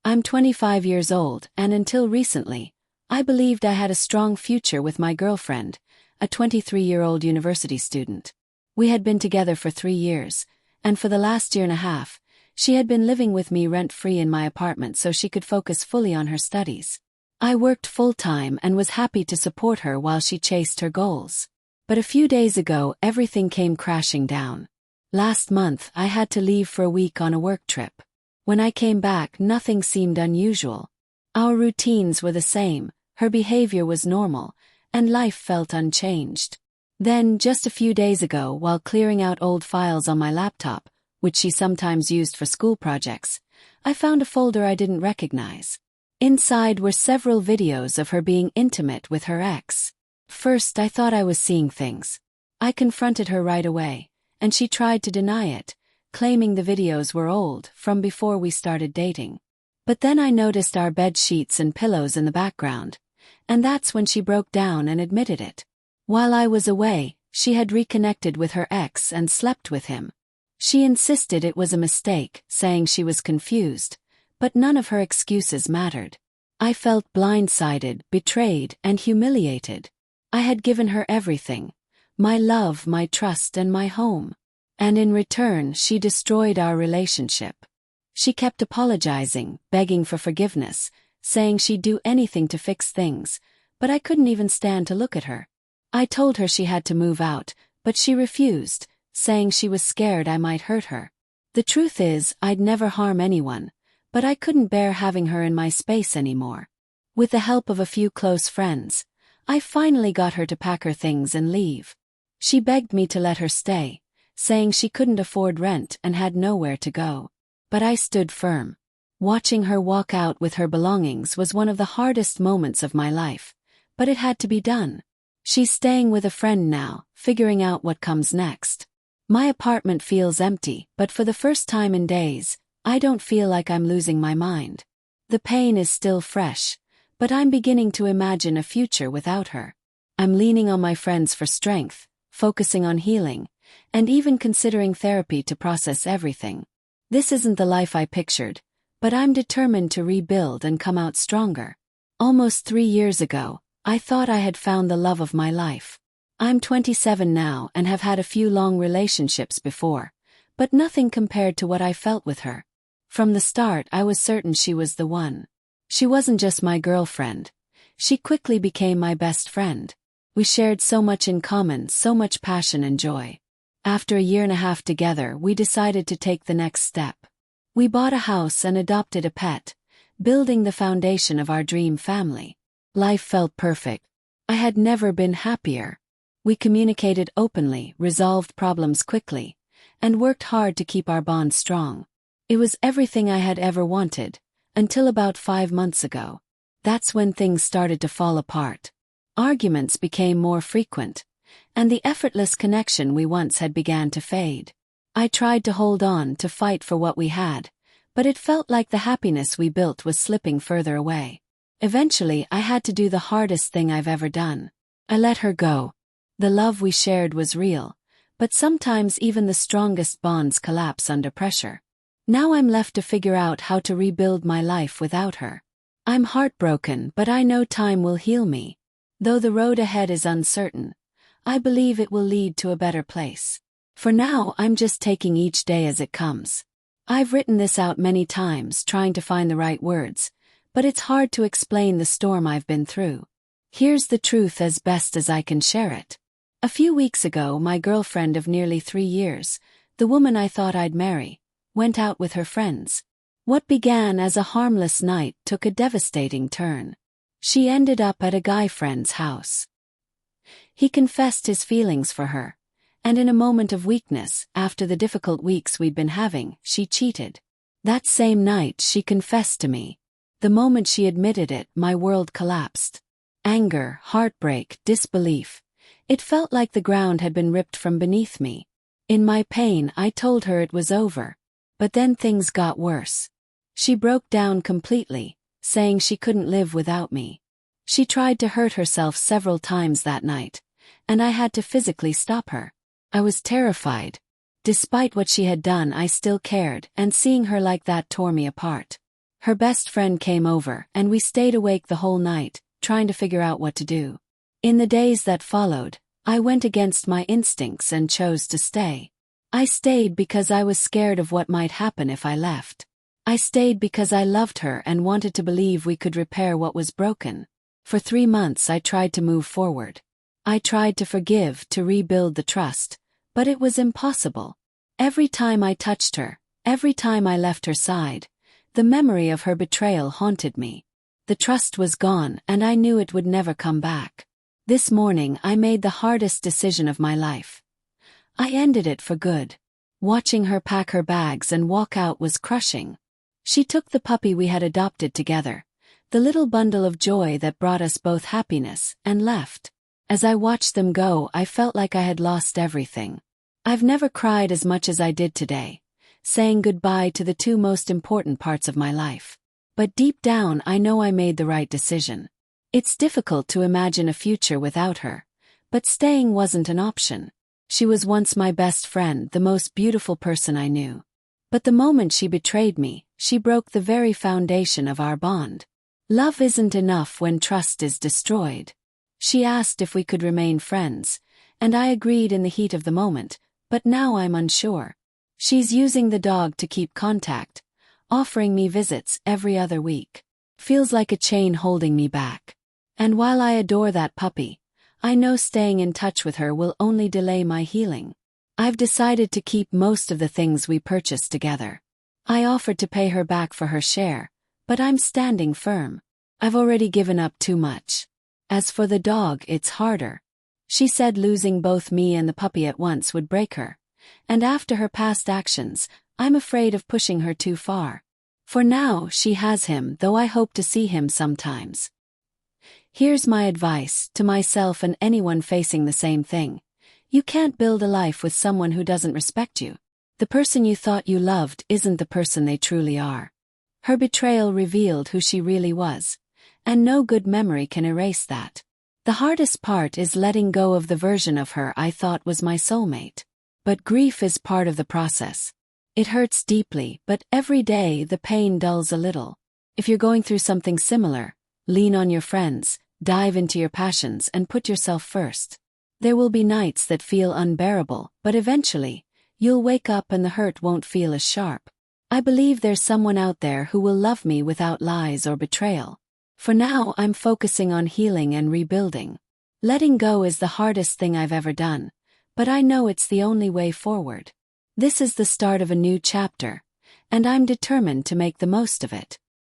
I'm 25 years old, and until recently, I believed I had a strong future with my girlfriend, a 23-year-old university student. We had been together for 3 years, and for the last year and a half, she had been living with me rent-free in my apartment so she could focus fully on her studies. I worked full-time and was happy to support her while she chased her goals. But a few days ago, everything came crashing down. Last month, I had to leave for a week on a work trip. When I came back, nothing seemed unusual. Our routines were the same, her behavior was normal, and life felt unchanged. Then, just a few days ago, while clearing out old files on my laptop, which she sometimes used for school projects, I found a folder I didn't recognize. Inside were several videos of her being intimate with her ex. First, I thought I was seeing things. I confronted her right away, and she tried to deny it, claiming the videos were old, from before we started dating. But then I noticed our bed sheets and pillows in the background, and that's when she broke down and admitted it. While I was away, she had reconnected with her ex and slept with him. She insisted it was a mistake, saying she was confused, but none of her excuses mattered. I felt blindsided, betrayed, and humiliated. I had given her everything, my love, my trust, and my home. And in return, she destroyed our relationship. She kept apologizing, begging for forgiveness, saying she'd do anything to fix things, but I couldn't even stand to look at her. I told her she had to move out, but she refused, saying she was scared I might hurt her. The truth is, I'd never harm anyone, but I couldn't bear having her in my space anymore. With the help of a few close friends, I finally got her to pack her things and leave. She begged me to let her stay, saying she couldn't afford rent and had nowhere to go. But I stood firm. Watching her walk out with her belongings was one of the hardest moments of my life, but it had to be done. She's staying with a friend now, figuring out what comes next. My apartment feels empty, but for the first time in days, I don't feel like I'm losing my mind. The pain is still fresh, but I'm beginning to imagine a future without her. I'm leaning on my friends for strength, focusing on healing, and even considering therapy to process everything. This isn't the life I pictured, but I'm determined to rebuild and come out stronger. Almost 3 years ago, I thought I had found the love of my life. I'm 27 now and have had a few long relationships before, but nothing compared to what I felt with her. From the start, I was certain she was the one. She wasn't just my girlfriend. She quickly became my best friend. We shared so much in common, so much passion and joy. After a year and a half together, we decided to take the next step. We bought a house and adopted a pet, building the foundation of our dream family. Life felt perfect. I had never been happier. We communicated openly, resolved problems quickly, and worked hard to keep our bond strong. It was everything I had ever wanted, until about 5 months ago. That's when things started to fall apart. Arguments became more frequent, and the effortless connection we once had began to fade. I tried to hold on, to fight for what we had, but it felt like the happiness we built was slipping further away. Eventually, I had to do the hardest thing I've ever done. I let her go. The love we shared was real, but sometimes even the strongest bonds collapse under pressure. Now I'm left to figure out how to rebuild my life without her. I'm heartbroken, but I know time will heal me. Though the road ahead is uncertain, I believe it will lead to a better place. For now, I'm just taking each day as it comes. I've written this out many times, trying to find the right words, but it's hard to explain the storm I've been through. Here's the truth as best as I can share it. A few weeks ago, my girlfriend of nearly 3 years, the woman I thought I'd marry, went out with her friends. What began as a harmless night took a devastating turn. She ended up at a guy friend's house. He confessed his feelings for her, and in a moment of weakness, after the difficult weeks we'd been having, she cheated. That same night, she confessed to me. The moment she admitted it, my world collapsed. Anger, heartbreak, disbelief. It felt like the ground had been ripped from beneath me. In my pain, I told her it was over. But then things got worse. She broke down completely, saying she couldn't live without me. She tried to hurt herself several times that night, and I had to physically stop her. I was terrified. Despite what she had done, I still cared, and seeing her like that tore me apart. Her best friend came over and we stayed awake the whole night, trying to figure out what to do. In the days that followed, I went against my instincts and chose to stay. I stayed because I was scared of what might happen if I left. I stayed because I loved her and wanted to believe we could repair what was broken. For 3 months I tried to move forward. I tried to forgive, to rebuild the trust, but it was impossible. Every time I touched her, every time I left her side, the memory of her betrayal haunted me. The trust was gone and I knew it would never come back. This morning I made the hardest decision of my life. I ended it for good. Watching her pack her bags and walk out was crushing. She took the puppy we had adopted together, the little bundle of joy that brought us both happiness, and left. As I watched them go, I felt like I had lost everything. I've never cried as much as I did today, saying goodbye to the 2 most important parts of my life. But deep down I know I made the right decision. It's difficult to imagine a future without her, but staying wasn't an option. She was once my best friend, the most beautiful person I knew. But the moment she betrayed me, she broke the very foundation of our bond. Love isn't enough when trust is destroyed. She asked if we could remain friends, and I agreed in the heat of the moment, but now I'm unsure. She's using the dog to keep contact, offering me visits every other week. Feels like a chain holding me back. And while I adore that puppy, I know staying in touch with her will only delay my healing. I've decided to keep most of the things we purchased together. I offered to pay her back for her share, but I'm standing firm. I've already given up too much. As for the dog, it's harder. She said losing both me and the puppy at once would break her, and after her past actions, I'm afraid of pushing her too far. For now, she has him, though I hope to see him sometimes. Here's my advice to myself and anyone facing the same thing. You can't build a life with someone who doesn't respect you. The person you thought you loved isn't the person they truly are. Her betrayal revealed who she really was, and no good memory can erase that. The hardest part is letting go of the version of her I thought was my soulmate. But grief is part of the process. It hurts deeply, but every day the pain dulls a little. If you're going through something similar, lean on your friends, dive into your passions and put yourself first. There will be nights that feel unbearable, but eventually, you'll wake up and the hurt won't feel as sharp. I believe there's someone out there who will love me without lies or betrayal. For now, I'm focusing on healing and rebuilding. Letting go is the hardest thing I've ever done, but I know it's the only way forward. This is the start of a new chapter, and I'm determined to make the most of it.